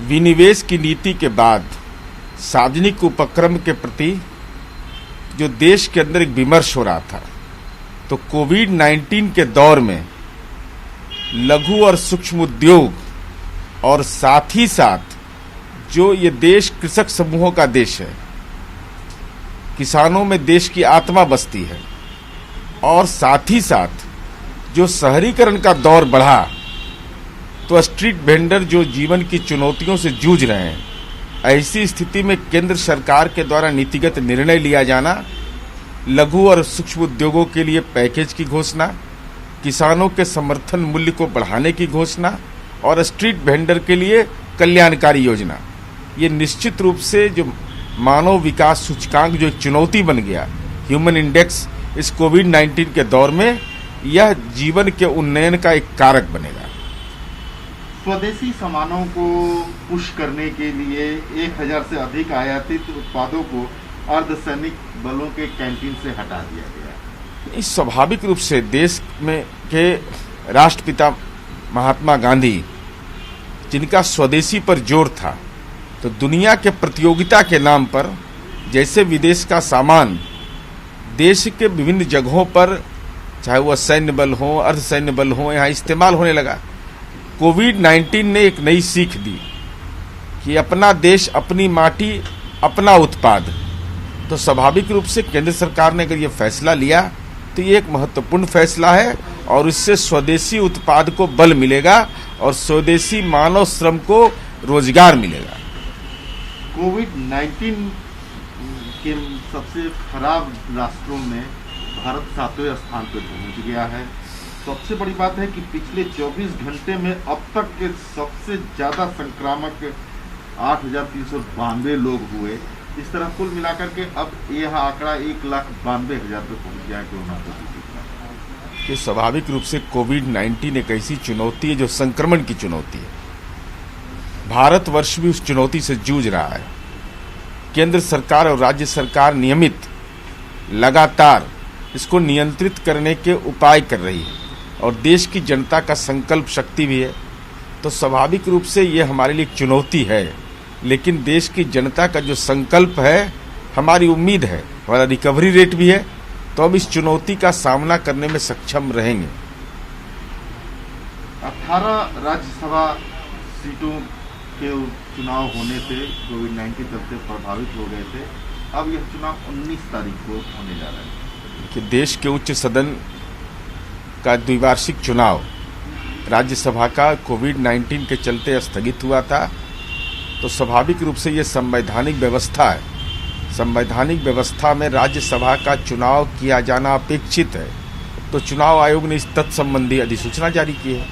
विनिवेश की नीति के बाद सार्वजनिक उपक्रम के प्रति जो देश के अंदर एक विमर्श हो रहा था, तो कोविड-19 के दौर में लघु और सूक्ष्म उद्योग और साथ ही साथ जो ये देश कृषक समूहों का देश है, किसानों में देश की आत्मा बसती है, और साथ ही साथ जो शहरीकरण का दौर बढ़ा तो स्ट्रीट वेंडर जो जीवन की चुनौतियों से जूझ रहे हैं, ऐसी स्थिति में केंद्र सरकार के द्वारा नीतिगत निर्णय लिया जाना, लघु और सूक्ष्म उद्योगों के लिए पैकेज की घोषणा, किसानों के समर्थन मूल्य को बढ़ाने की घोषणा और स्ट्रीट वेंडर के लिए कल्याणकारी योजना, ये निश्चित रूप से जो मानव विकास सूचकांक जो एक चुनौती बन गया, ह्यूमन इंडेक्स, इस कोविड-19 के दौर में यह जीवन के उन्नयन का एक कारक बनेगा। स्वदेशी सामानों को पुश करने के लिए 1000 से अधिक आयातित उत्पादों को अर्धसैनिक बलों के कैंटीन से हटा दिया गया। इस स्वाभाविक रूप से देश में के राष्ट्रपिता महात्मा गांधी, जिनका स्वदेशी पर जोर था, तो दुनिया के प्रतियोगिता के नाम पर जैसे विदेश का सामान देश के विभिन्न जगहों पर, चाहे वह सैन्य बल हो, अर्धसैन्य बल हो, यहाँ इस्तेमाल होने लगा। कोविड-19 ने एक नई सीख दी कि अपना देश, अपनी माटी, अपना उत्पाद। तो स्वाभाविक रूप से केंद्र सरकार ने अगर ये फैसला लिया तो ये एक महत्वपूर्ण फैसला है और इससे स्वदेशी उत्पाद को बल मिलेगा और स्वदेशी मानव श्रम को रोजगार मिलेगा। कोविड-19 के सबसे खराब राष्ट्रों में भारत 7वें स्थान पर पहुंच गया है। सबसे बड़ी बात है कि पिछले 24 घंटे में अब तक के सबसे ज्यादा संक्रामक 8,392 लोग हुए। इस तरह कुल मिलाकर के अब यह आंकड़ा 1,92,000 पे पहुंच गया कोरोना पॉजिटिव। कि स्वाभाविक रूप से कोविड-19 एक ऐसी चुनौती है जो संक्रमण की चुनौती है। भारतवर्ष भी उस चुनौती से जूझ रहा है। केंद्र सरकार और राज्य सरकार नियमित लगातार इसको नियंत्रित करने के उपाय कर रही है और देश की जनता का संकल्प शक्ति भी है। तो स्वाभाविक रूप से ये हमारे लिए एक चुनौती है, लेकिन देश की जनता का जो संकल्प है, हमारी उम्मीद है, हमारा रिकवरी रेट भी है, तो अब इस चुनौती का सामना करने में सक्षम रहेंगे। 18 राज्यसभा सीटों के चुनाव होने से कोविड-19 के चलते प्रभावित हो गए थे। अब यह चुनाव 19 तारीख को होने जा रहा है। कि देश के उच्च सदन का द्विवार्षिक चुनाव राज्यसभा का कोविड-19 के चलते स्थगित हुआ था, तो स्वाभाविक रूप से ये संवैधानिक व्यवस्था है। संवैधानिक व्यवस्था में राज्यसभा का चुनाव किया जाना अपेक्षित है, तो चुनाव आयोग ने इस तत्संबंधी अधिसूचना जारी की है।